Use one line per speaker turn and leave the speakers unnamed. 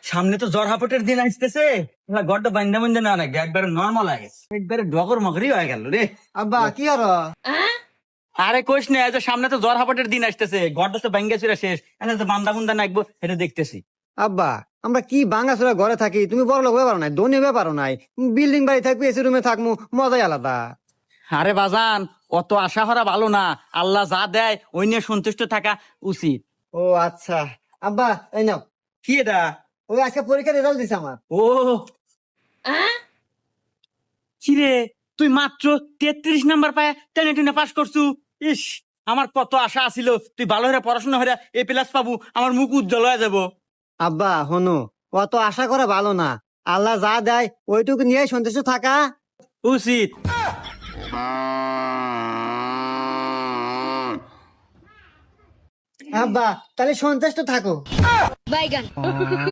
সামনে তো জ্বর হাপটের দিন আসতেছে, গড্ড বান্ধা বান্ধা না নাকি একবারে নর্মাল হয়ে গেছে, একবারে ডগর মগরি হয়ে গেল রে।
আব্বা কি আর
আরে কোশ না, যে সামনে তো জ্বর হাপটের দিন আসতেছে, গড্ড তো ভাঙ্গা চুরা শেষ, এনে তো বান্দা বুন্দা নাকবো এটা দেখতেছি।
আব্বা আমরা কি ভাঙাচোরা ঘরে থাকি, তুমি বড় লোক ব্যাপার নাই, ধনী ব্যাপারও নাই, বিল্ডিং বাড়ি থাকবি, এসি রুমে থাকবো, মজাই আলাদা।
আরে বাজান, অত আশা করা ভালো না, আল্লাহ যা দেয় ওই নিয়ে সন্তুষ্ট থাকা উচিত।
ও আচ্ছা আব্বা এই নাও,
কি এটা?
ওই আজকে পরীক্ষার রেজাল্ট দিছে আমার।
ও কিরে, তুই মাত্র 33 নাম্বার পায় টেনে টেনে পাস করছু। ইস, আমার কত আশা আছিল তুই ভালো হয়ে পড়াশোনা হয়ে A+ পাবো, আমার মুখ উজ্জ্বল হয়ে যাবো।
আব্বা হনু, অত আশা করা ভালো না, আল্লাহ যা দেয় ওইটুকু নিয়ে সন্তুষ্ট থাকা
উচিত।
আব্বা তাহলে সন্তুষ্ট থাকো।